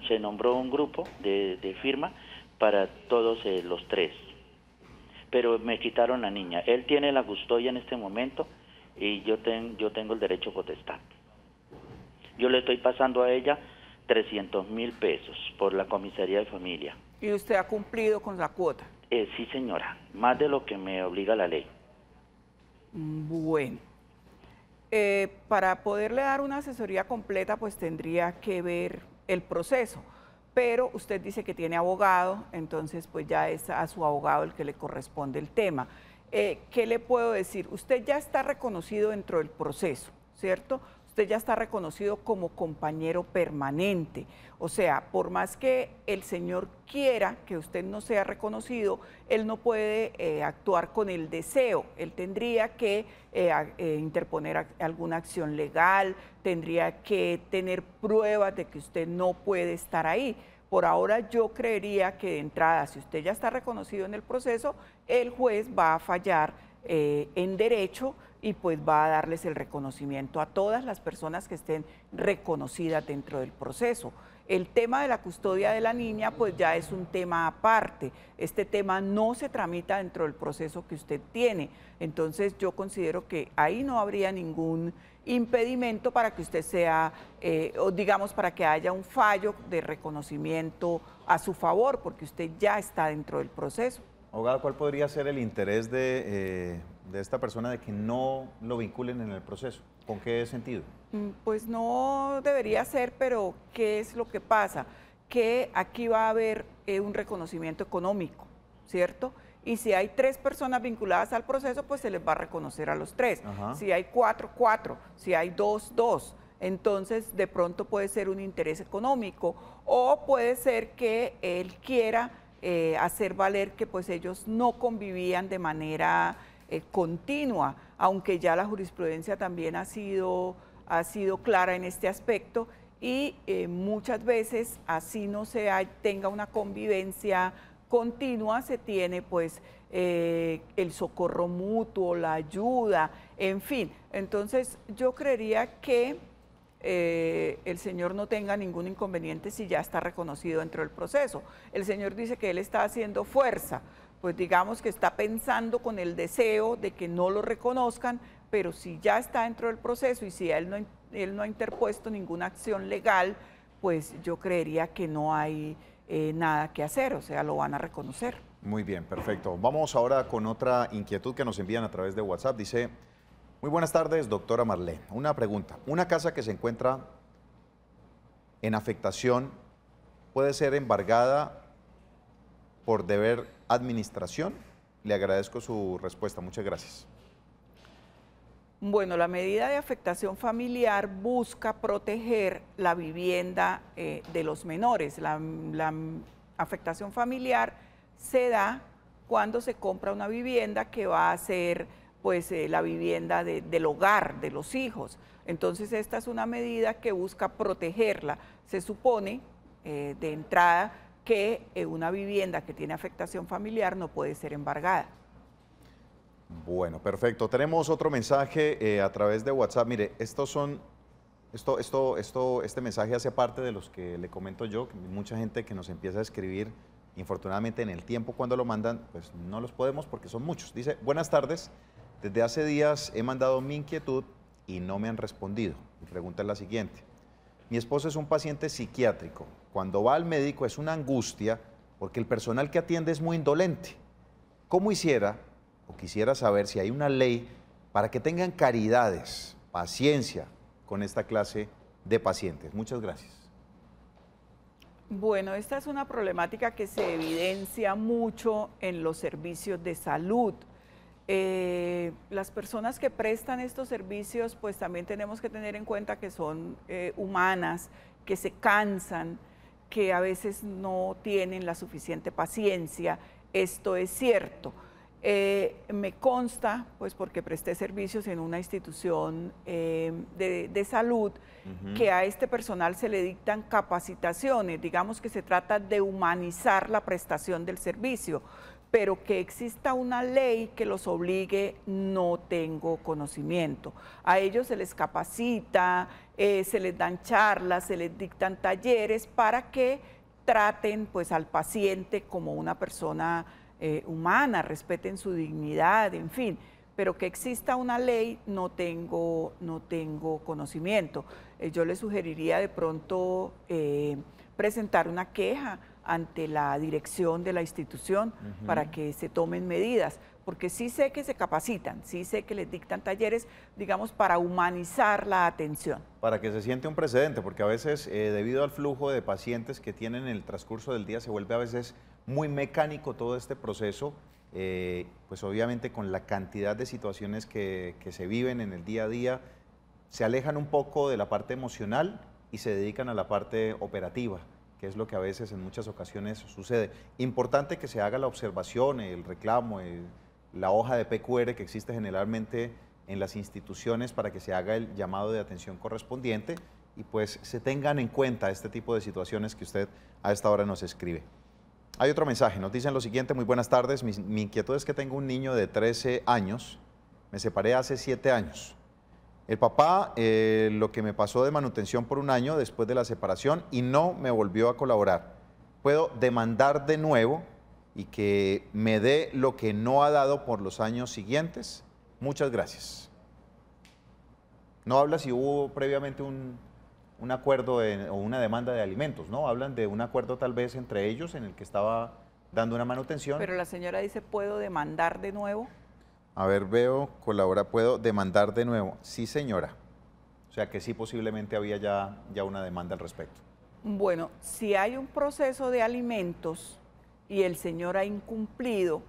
se nombró un grupo de firma para todos los 3, pero me quitaron la niña. Él tiene la custodia en este momento y yo tengo el derecho potestad. Yo le estoy pasando a ella 300.000 pesos por la comisaría de familia. ¿Y usted ha cumplido con la cuota? Sí, señora, más de lo que me obliga la ley. Bueno. Para poderle dar una asesoría completa, pues tendría que ver el proceso, pero usted dice que tiene abogado, entonces pues ya es a su abogado el que le corresponde el tema. ¿Qué le puedo decir? Usted ya está reconocido dentro del proceso, ¿cierto? Usted ya está reconocido como compañero permanente. O sea, por más que el señor quiera que usted no sea reconocido, él no puede actuar con el deseo. Él tendría que interponer alguna acción legal, tendría que tener pruebas de que usted no puede estar ahí. Por ahora yo creería que de entrada, si usted ya está reconocido en el proceso, el juez va a fallar en derecho y pues va a darles el reconocimiento a todas las personas que estén reconocidas dentro del proceso. El tema de la custodia de la niña pues ya es un tema aparte. Este tema no se tramita dentro del proceso que usted tiene. Entonces yo considero que ahí no habría ningún impedimento para que usted sea, o digamos, para que haya un fallo de reconocimiento a su favor, porque usted ya está dentro del proceso. Abogada, ¿cuál podría ser el interés de esta persona de que no lo vinculen en el proceso? ¿Con qué sentido? Pues no debería ser, pero ¿qué es lo que pasa? Que aquí va a haber un reconocimiento económico, ¿cierto? Y si hay 3 personas vinculadas al proceso, pues se les va a reconocer a los 3. Ajá. Si hay 4, 4. Si hay 2, 2. Entonces, de pronto puede ser un interés económico o puede ser que él quiera hacer valer que pues ellos no convivían de manera continua, aunque ya la jurisprudencia también ha sido clara en este aspecto y muchas veces así no tenga una convivencia continua, se tiene pues el socorro mutuo, la ayuda, en fin. Entonces yo creería que el señor no tenga ningún inconveniente si ya está reconocido dentro del proceso. El señor dice que él está haciendo fuerza, pues digamos que está pensando con el deseo de que no lo reconozcan, pero si ya está dentro del proceso y si él no ha interpuesto ninguna acción legal, pues yo creería que no hay nada que hacer, o sea, lo van a reconocer. Muy bien, perfecto. Vamos ahora con otra inquietud que nos envían a través de WhatsApp. Dice: muy buenas tardes, doctora Marlene. Una pregunta. ¿Una casa que se encuentra en afectación puede ser embargada por deber administración? Le agradezco su respuesta. Muchas gracias. Bueno, la medida de afectación familiar busca proteger la vivienda de los menores. La afectación familiar se da cuando se compra una vivienda que va a ser pues la vivienda del hogar, de los hijos. Entonces esta es una medida que busca protegerla. Se supone de entrada que una vivienda que tiene afectación familiar no puede ser embargada. Bueno, perfecto. Tenemos otro mensaje a través de WhatsApp. Mire, este mensaje hace parte de los que le comento yo, que mucha gente que nos empieza a escribir, infortunadamente en el tiempo cuando lo mandan, pues no los podemos porque son muchos. Dice: buenas tardes, desde hace días he mandado mi inquietud y no me han respondido. Mi pregunta es la siguiente: mi esposo es un paciente psiquiátrico. Cuando va al médico es una angustia porque el personal que atiende es muy indolente. ¿Cómo quisiera saber si hay una ley para que tengan caridades, paciencia con esta clase de pacientes? Muchas gracias. Bueno, esta es una problemática que se evidencia mucho en los servicios de salud. Las personas que prestan estos servicios, pues también tenemos que tener en cuenta que son humanas, que se cansan, que a veces no tienen la suficiente paciencia. Esto es cierto. Me consta, pues porque presté servicios en una institución de salud, que a este personal se le dictan capacitaciones, digamos que se trata de humanizar la prestación del servicio, pero que exista una ley que los obligue, no tengo conocimiento. A ellos se les capacita, se les dan charlas, se les dictan talleres para que traten pues al paciente como una persona humana, respeten su dignidad, en fin, pero que exista una ley no tengo conocimiento. Yo le sugeriría de pronto presentar una queja ante la dirección de la institución para que se tomen medidas, porque sí sé que se capacitan, sí sé que les dictan talleres, digamos, para humanizar la atención. Para que se siente un precedente, porque a veces debido al flujo de pacientes que tienen en el transcurso del día se vuelve a veces muy mecánico todo este proceso, pues obviamente con la cantidad de situaciones que se viven en el día a día, se alejan un poco de la parte emocional y se dedican a la parte operativa, que es lo que a veces en muchas ocasiones sucede. Importante que se haga la observación, el reclamo, la hoja de PQR que existe generalmente en las instituciones para que se haga el llamado de atención correspondiente y pues se tengan en cuenta este tipo de situaciones que usted a esta hora nos escribe. Hay otro mensaje, nos dicen lo siguiente: muy buenas tardes, mi inquietud es que tengo un niño de 13 años, me separé hace 7 años. El papá lo que me pasó de manutención por 1 año después de la separación y no me volvió a colaborar. ¿Puedo demandar de nuevo y que me dé lo que no ha dado por los años siguientes? Muchas gracias. No habla si hubo previamente un acuerdo o una demanda de alimentos, ¿no? Hablan de un acuerdo tal vez entre ellos en el que estaba dando una manutención. Pero la señora dice, ¿puedo demandar de nuevo? A ver, veo, colabora, ¿puedo demandar de nuevo? Sí, señora. O sea que sí, posiblemente había ya una demanda al respecto. Bueno, si hay un proceso de alimentos y el señor ha incumplido,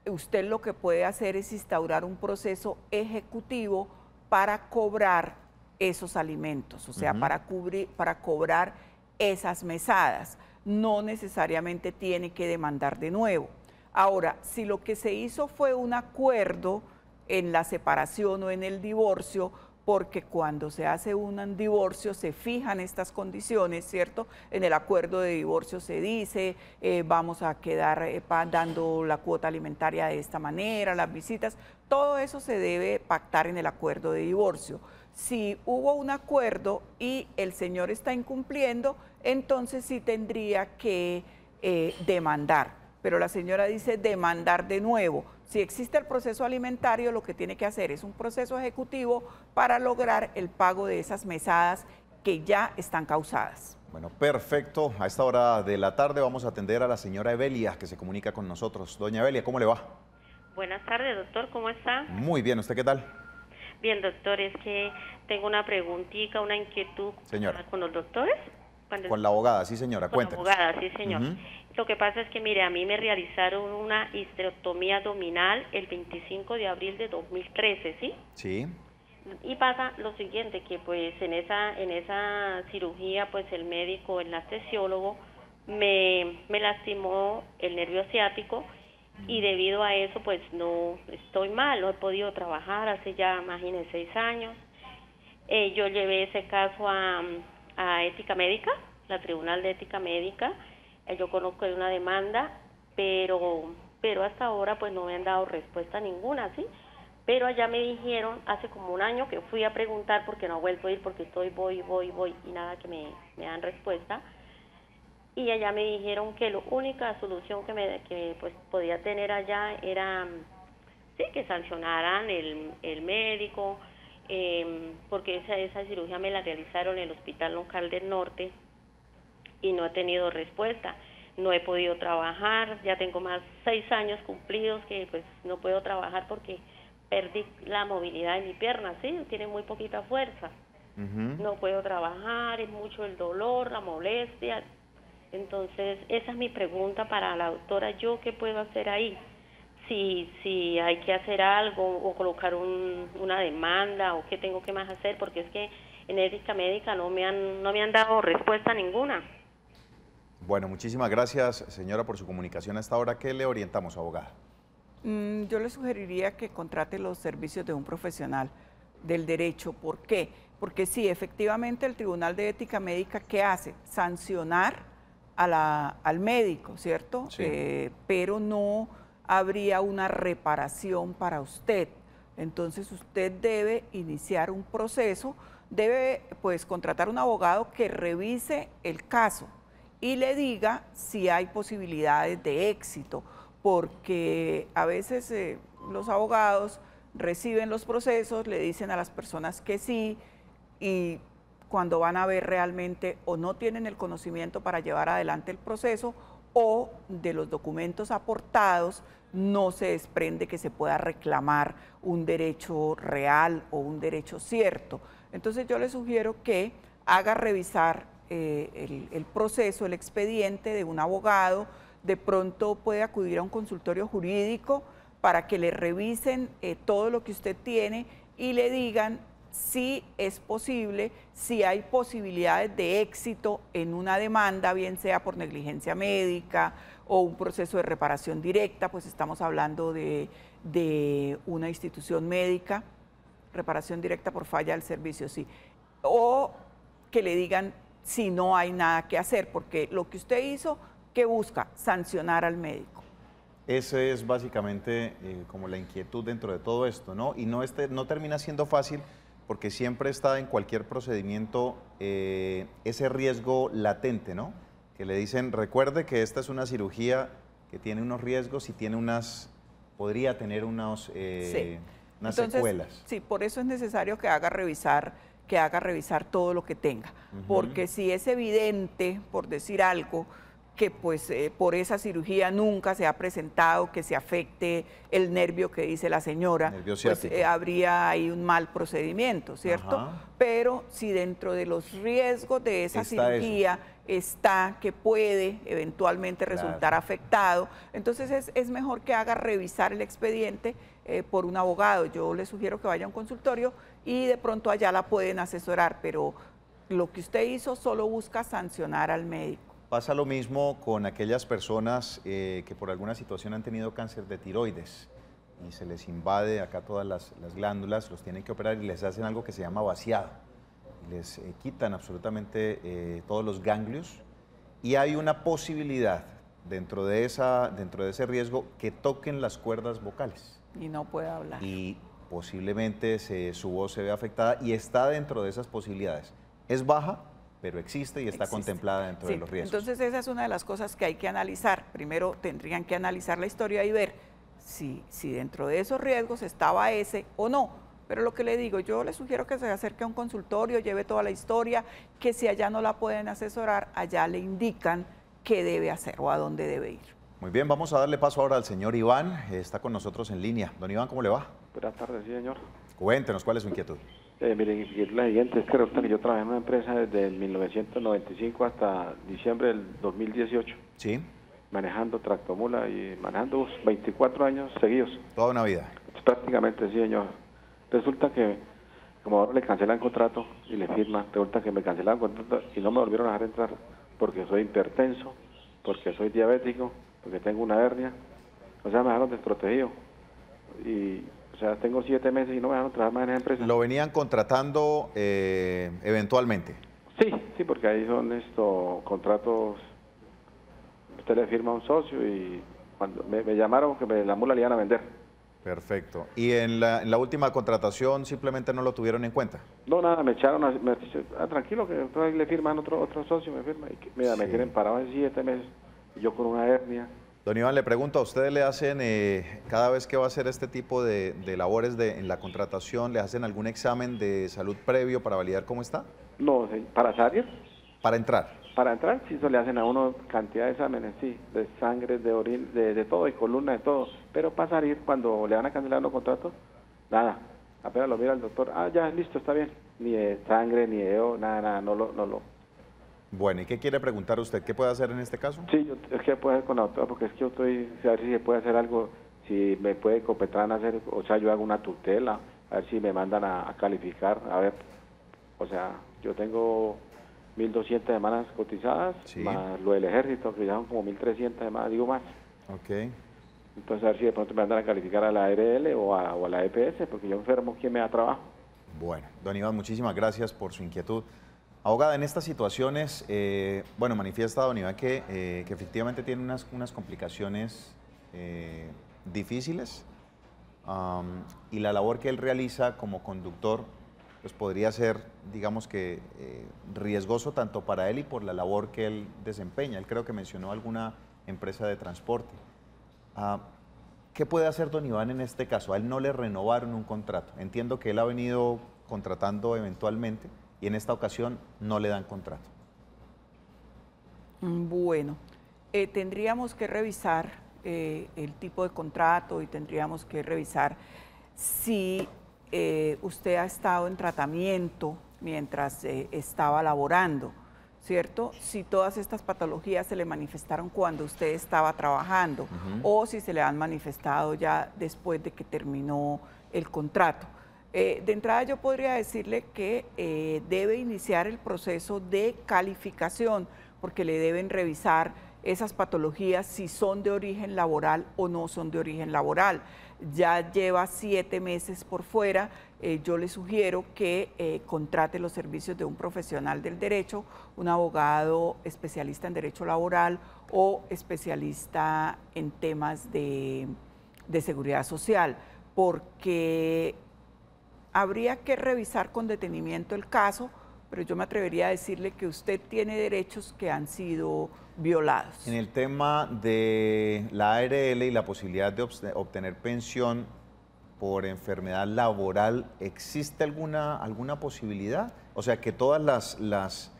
usted lo que puede hacer es instaurar un proceso ejecutivo para cobrar esos alimentos, o sea, para cobrar esas mesadas. No necesariamente tiene que demandar de nuevo. Ahora, si lo que se hizo fue un acuerdo en la separación o en el divorcio, porque cuando se hace un divorcio se fijan estas condiciones, ¿cierto? En el acuerdo de divorcio se dice, vamos a quedar dando la cuota alimentaria de esta manera, las visitas, todo eso se debe pactar en el acuerdo de divorcio. Si hubo un acuerdo y el señor está incumpliendo, entonces sí tendría que demandar. Pero la señora dice demandar de nuevo. Si existe el proceso alimentario, lo que tiene que hacer es un proceso ejecutivo para lograr el pago de esas mesadas que ya están causadas. Bueno, perfecto. A esta hora de la tarde vamos a atender a la señora Evelia, que se comunica con nosotros. Doña Evelia, ¿cómo le va? Buenas tardes, doctor, ¿cómo está? Muy bien, ¿usted qué tal? Bien, doctor, es que tengo una preguntita, una inquietud. Señora. ¿Con los doctores? Con la abogada, sí señora, cuéntenos. Con la abogada, sí señor. Lo que pasa es que, mire, a mí me realizaron una histerectomía abdominal el 25 de abril de 2013, ¿sí? Sí. Y pasa lo siguiente, que pues en esa cirugía, pues el médico, el anestesiólogo, me lastimó el nervio ciático y debido a eso, pues no estoy mal, no he podido trabajar hace ya, imagínense, 6 años. Yo llevé ese caso a Ética Médica, la Tribunal de Ética Médica. Yo conozco de una demanda, pero hasta ahora pues no me han dado respuesta ninguna, ¿sí? Pero allá me dijeron, hace como 1 año que fui a preguntar porque no he vuelto a ir porque voy y nada que me dan respuesta. Y allá me dijeron que la única solución que pues podía tener allá era, sí, que sancionaran el médico, porque esa cirugía me la realizaron en el Hospital Local del Norte y no he tenido respuesta. No he podido trabajar, ya tengo más 6 años cumplidos que pues no puedo trabajar porque perdí la movilidad de mi pierna, sí, tiene muy poquita fuerza. No puedo trabajar, es mucho el dolor, la molestia. Entonces, esa es mi pregunta para la doctora. ¿Yo qué puedo hacer ahí? Si hay que hacer algo o colocar una demanda o qué tengo que más hacer, porque es que en Ética Médica no me han dado respuesta ninguna. Bueno, muchísimas gracias, señora, por su comunicación a esta hora. ¿Qué le orientamos, abogada? Yo le sugeriría que contrate los servicios de un profesional del derecho. ¿Por qué? Porque sí, efectivamente el Tribunal de Ética Médica, ¿qué hace? Sancionar al médico, ¿cierto? Sí. Pero no habría una reparación para usted. Entonces usted debe iniciar un proceso, debe pues contratar un abogado que revise el caso y le diga si hay posibilidades de éxito, porque a veces los abogados reciben los procesos, le dicen a las personas que sí, y cuando van a ver realmente o no tienen el conocimiento para llevar adelante el proceso o de los documentos aportados no se desprende que se pueda reclamar un derecho real o un derecho cierto. Entonces yo le sugiero que haga revisar el proceso, el expediente de un abogado. De pronto puede acudir a un consultorio jurídico para que le revisen todo lo que usted tiene y le digan si es posible, si hay posibilidades de éxito en una demanda, bien sea por negligencia médica o un proceso de reparación directa, pues estamos hablando de una institución médica, reparación directa por falla del servicio, sí, o que le digan si no hay nada que hacer, porque lo que usted hizo, ¿qué busca? Sancionar al médico. Esa es básicamente como la inquietud dentro de todo esto, ¿no? Y no termina siendo fácil porque siempre está en cualquier procedimiento ese riesgo latente, ¿no? Que le dicen, recuerde que esta es una cirugía que tiene unos riesgos y tiene podría tener unas secuelas. Sí, por eso es necesario que haga revisar todo lo que tenga, porque si es evidente, por decir algo, que pues por esa cirugía nunca se ha presentado que se afecte el nervio que dice la señora, pues habría ahí un mal procedimiento, ¿cierto? Ajá. Pero si dentro de los riesgos de esa cirugía está que puede eventualmente resultar afectado, entonces es mejor que haga revisar el expediente por un abogado. Yo le sugiero que vaya a un consultorio y de pronto allá la pueden asesorar, pero lo que usted hizo solo busca sancionar al médico. Pasa lo mismo con aquellas personas que por alguna situación han tenido cáncer de tiroides y se les invade acá todas las glándulas, los tienen que operar y les hacen algo que se llama vaciado. Les quitan absolutamente todos los ganglios y hay una posibilidad dentro de ese riesgo que toquen las cuerdas vocales. Y no puede hablar. Y posiblemente su voz se ve afectada y está dentro de esas posibilidades. Es baja, pero existe y está contemplada dentro de los riesgos. Entonces esa es una de las cosas que hay que analizar. Primero tendrían que analizar la historia y ver si dentro de esos riesgos estaba ese o no. Pero lo que le digo, yo le sugiero que se acerque a un consultorio, lleve toda la historia, que si allá no la pueden asesorar, allá le indican qué debe hacer o a dónde debe ir. Muy bien, vamos a darle paso ahora al señor Iván, está con nosotros en línea. Don Iván, ¿cómo le va? Buenas tardes, sí, señor. Cuéntenos, ¿cuál es su inquietud? Miren, la siguiente es que resulta que yo trabajé en una empresa desde el 1995 hasta diciembre del 2018. Sí. Manejando tractomula y manejando 24 años seguidos. Toda una vida. Prácticamente, sí, señor. Resulta que, como ahora le cancelan contrato y le firman, resulta que me cancelaron contrato y no me volvieron a dejar entrar porque soy hipertenso, porque soy diabético, porque tengo una hernia. O sea, me dejaron desprotegido. Y... O sea, tengo 7 meses y no me dejaron trabajar más en esa empresa. ¿Lo venían contratando eventualmente? Sí, porque ahí son contratos. Usted le firma a un socio y cuando me llamaron que la mula le iban a vender. Perfecto. ¿Y en la última contratación simplemente no lo tuvieron en cuenta? No, nada, me echaron, tranquilo, que ahí le firman otro socio, me firma. Y me tienen parado en 7 meses. Y yo con una hernia. Don Iván, le pregunto, ¿a ustedes le hacen, cada vez que va a hacer este tipo de labores en la contratación, le hacen algún examen de salud previo para validar cómo está? No, ¿para salir? ¿Para entrar? Para entrar, sí, eso le hacen a uno cantidad de exámenes, sí, de sangre, de orina, de todo, de columna, de todo. Pero para salir, cuando le van a cancelar los contratos, nada. Apenas lo mira el doctor, ya, listo, está bien. Ni de sangre, ni de nada, no lo. Bueno, ¿y qué quiere preguntar usted? ¿Qué puede hacer en este caso? Sí, es que puedo hacer con la doctora, porque es que yo estoy, a ver si se puede hacer algo, si me puede Copetran hacer, o sea, yo hago una tutela, a ver si me mandan a calificar, a ver, o sea, yo tengo 1.200 semanas cotizadas, más lo del ejército, que ya son como 1.300 semanas, digo más. Ok. Entonces, a ver si de pronto me mandan a calificar a la ARL o a la EPS, porque yo enfermo, ¿quién me da trabajo? Bueno, don Iván, muchísimas gracias por su inquietud. Abogada, en estas situaciones, bueno, manifiesta don Iván que efectivamente tiene unas complicaciones difíciles y la labor que él realiza como conductor pues podría ser, digamos que, riesgoso tanto para él y por la labor que él desempeña. Él creo que mencionó alguna empresa de transporte. ¿Qué puede hacer don Iván en este caso? A él no le renovaron un contrato. Entiendo que él ha venido contratando eventualmente y en esta ocasión no le dan contrato. Bueno, tendríamos que revisar el tipo de contrato y tendríamos que revisar si usted ha estado en tratamiento mientras estaba laborando, ¿cierto? Si todas estas patologías se le manifestaron cuando usted estaba trabajando o si se le han manifestado ya después de que terminó el contrato. De entrada yo podría decirle que debe iniciar el proceso de calificación porque le deben revisar esas patologías si son de origen laboral o no son de origen laboral. Ya lleva 7 meses por fuera, yo le sugiero que contrate los servicios de un profesional del derecho, un abogado especialista en derecho laboral o especialista en temas de seguridad social, porque habría que revisar con detenimiento el caso, pero yo me atrevería a decirle que usted tiene derechos que han sido violados. En el tema de la ARL y la posibilidad de obtener pensión por enfermedad laboral, ¿existe alguna posibilidad? O sea, que todas las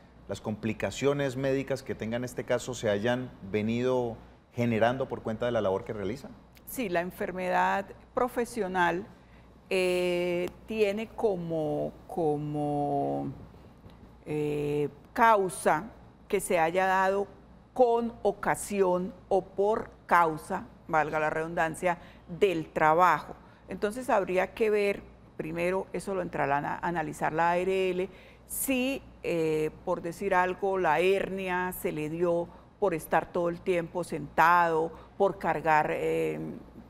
complicaciones médicas que tenga en este caso se hayan venido generando por cuenta de la labor que realiza. Sí, la enfermedad profesional tiene como causa que se haya dado con ocasión o por causa, valga la redundancia, del trabajo. Entonces habría que ver, primero eso lo entrará a analizar la ARL, si por decir algo la hernia se le dio por estar todo el tiempo sentado, por cargar,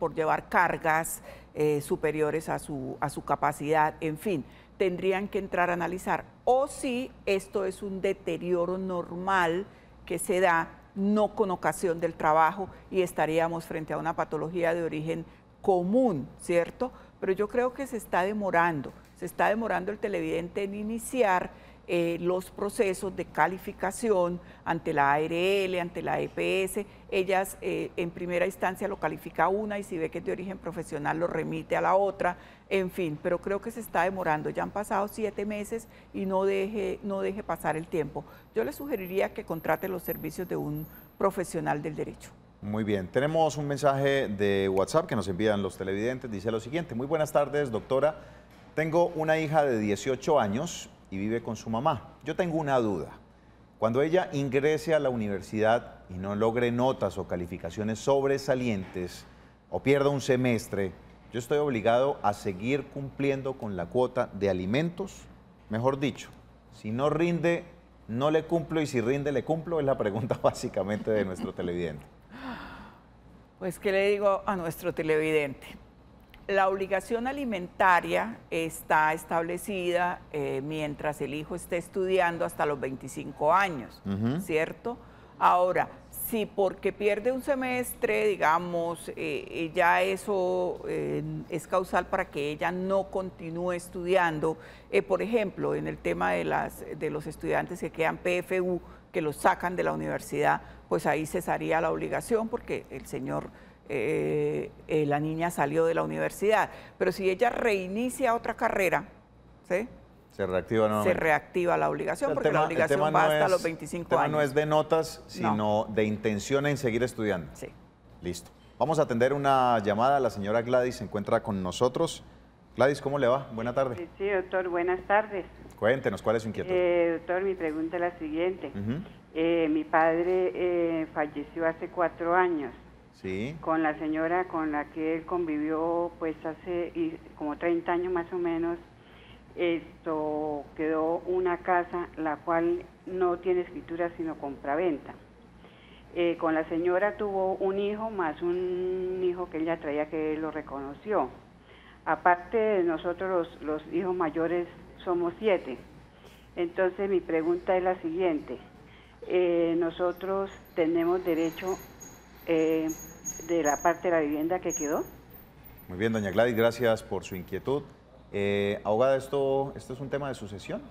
por llevar cargas superiores a su capacidad, en fin, tendrían que entrar a analizar. O si esto es un deterioro normal que se da no con ocasión del trabajo y estaríamos frente a una patología de origen común, ¿cierto? Pero yo creo que se está demorando el televidente en iniciar los procesos de calificación ante la ARL, ante la EPS. Ellas en primera instancia lo califica una y si ve que es de origen profesional lo remite a la otra, en fin, pero creo que se está demorando. Ya han pasado 7 meses y no deje pasar el tiempo. Yo le sugeriría que contrate los servicios de un profesional del derecho. Muy bien, tenemos un mensaje de WhatsApp que nos envían los televidentes. Dice lo siguiente: muy buenas tardes, doctora. Tengo una hija de 18 años y vive con su mamá. Yo tengo una duda. Cuando ella ingrese a la universidad y no logre notas o calificaciones sobresalientes o pierda un semestre, ¿yo estoy obligado a seguir cumpliendo con la cuota de alimentos? Mejor dicho, si no rinde, no le cumplo, y si rinde, le cumplo. Es la pregunta básicamente de nuestro televidente. Pues, ¿qué le digo a nuestro televidente? La obligación alimentaria está establecida mientras el hijo esté estudiando hasta los 25 años, ¿cierto? Ahora, si porque pierde un semestre, digamos, ya eso es causal para que ella no continúe estudiando, por ejemplo, en el tema de los estudiantes que quedan PFU, que los sacan de la universidad, pues ahí cesaría la obligación porque el señor... la niña salió de la universidad, pero si ella reinicia otra carrera, ¿sí? Se reactiva nuevamente. Se reactiva la obligación, porque la obligación va hasta los 25 años. El tema no es de notas, sino de intención en seguir estudiando. Sí. Listo. Vamos a atender una llamada. La señora Gladys se encuentra con nosotros. Gladys, ¿cómo le va? Buena tarde. Sí, doctor, buenas tardes. Cuéntenos, ¿cuál es su inquietud? Doctor, mi pregunta es la siguiente. Mi padre falleció hace 4 años. Sí. Con la señora con la que él convivió pues hace como 30 años más o menos. Esto quedó una casa la cual no tiene escritura sino compraventa. Con la señora tuvo un hijo más un hijo que ella traía que él lo reconoció. Aparte de nosotros los hijos mayores somos 7. Entonces mi pregunta es la siguiente. Nosotros tenemos derecho de la parte de la vivienda que quedó. Muy bien, doña Gladys, gracias por su inquietud. Abogada, ¿esto es un tema de sucesión?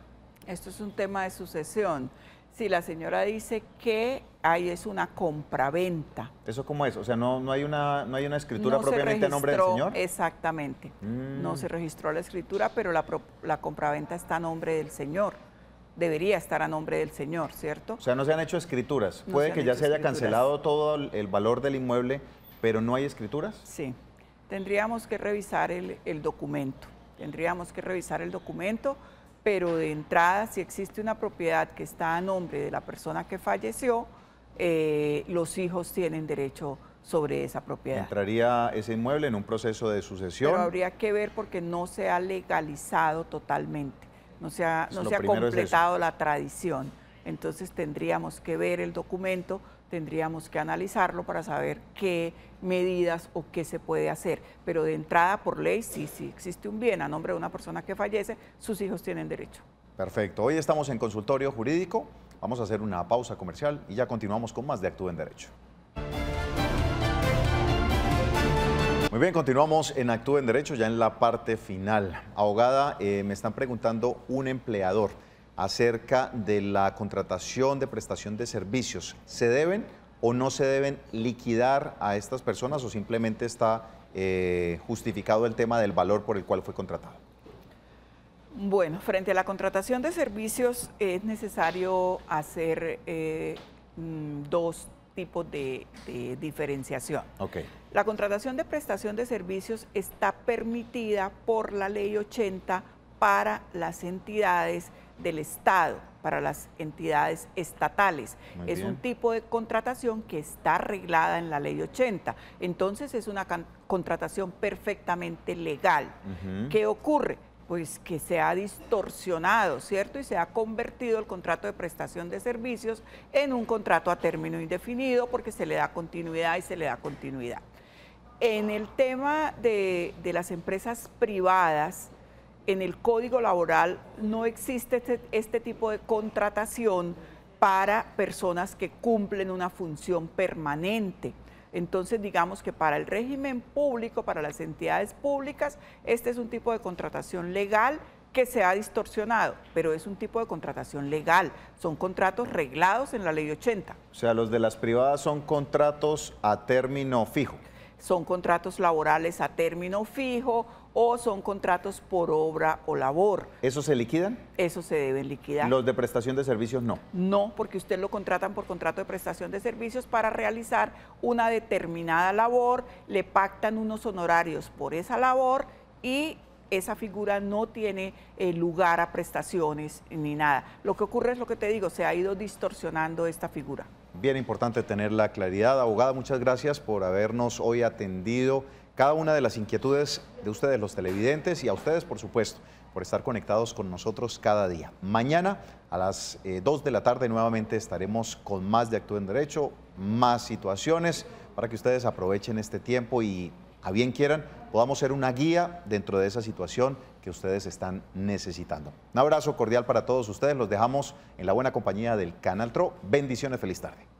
Esto es un tema de sucesión. Si la señora dice que ahí es una compraventa. ¿Eso cómo es? O sea, no hay una escritura propiamente a nombre del señor. Exactamente. No se registró la escritura, pero la compraventa está a nombre del señor. Debería estar a nombre del señor, ¿cierto? O sea, no se han hecho escrituras. Puede que ya se haya cancelado todo el valor del inmueble, pero ¿no hay escrituras? Sí. Tendríamos que revisar el documento. Pero de entrada, si existe una propiedad que está a nombre de la persona que falleció, los hijos tienen derecho sobre esa propiedad. ¿Entraría ese inmueble en un proceso de sucesión? Pero habría que ver porque no se ha legalizado totalmente, no se ha completado la tradición. Entonces tendríamos que ver el documento, tendríamos que analizarlo para saber qué medidas o qué se puede hacer. Pero de entrada, por ley, sí, si existe un bien a nombre de una persona que fallece, sus hijos tienen derecho. Perfecto. Hoy estamos en consultorio jurídico. Vamos a hacer una pausa comercial y ya continuamos con más de Actúa en Derecho. Muy bien, continuamos en Actúa en Derecho, ya en la parte final. Abogada, me están preguntando un empleador acerca de la contratación de prestación de servicios. ¿Se deben o no se deben liquidar a estas personas o simplemente está justificado el tema del valor por el cual fue contratado? Bueno, frente a la contratación de servicios es necesario hacer dos tipos de diferenciación. Okay. La contratación de prestación de servicios está permitida por la Ley 80 para las entidades del Estado, para las entidades estatales. Es un tipo de contratación que está arreglada en la Ley 80. Entonces es una contratación perfectamente legal. ¿Qué ocurre? Pues que se ha distorsionado, ¿cierto? Y se ha convertido el contrato de prestación de servicios en un contrato a término indefinido porque se le da continuidad y se le da continuidad. En el tema de las empresas privadas, en el Código Laboral no existe este tipo de contratación para personas que cumplen una función permanente. Entonces, digamos que para el régimen público, para las entidades públicas, este es un tipo de contratación legal que se ha distorsionado, pero es un tipo de contratación legal. Son contratos reglados en la Ley 80. O sea, los de las privadas son contratos a término fijo. Son contratos laborales a término fijo o son contratos por obra o labor. ¿Esos se liquidan? Esos se deben liquidar. ¿Los de prestación de servicios no? No, porque usted lo contratan por contrato de prestación de servicios para realizar una determinada labor, le pactan unos honorarios por esa labor y esa figura no tiene lugar a prestaciones ni nada. Lo que ocurre es lo que te digo, se ha ido distorsionando esta figura. Bien importante tener la claridad. Abogada, muchas gracias por habernos hoy atendido cada una de las inquietudes de ustedes, los televidentes, y a ustedes, por supuesto, por estar conectados con nosotros cada día. Mañana a las 2 de la tarde nuevamente estaremos con más de Actúa en Derecho, más situaciones para que ustedes aprovechen este tiempo y, a bien quieran, podamos ser una guía dentro de esa situación que ustedes están necesitando. Un abrazo cordial para todos ustedes. Los dejamos en la buena compañía del Canal TRO. Bendiciones, feliz tarde.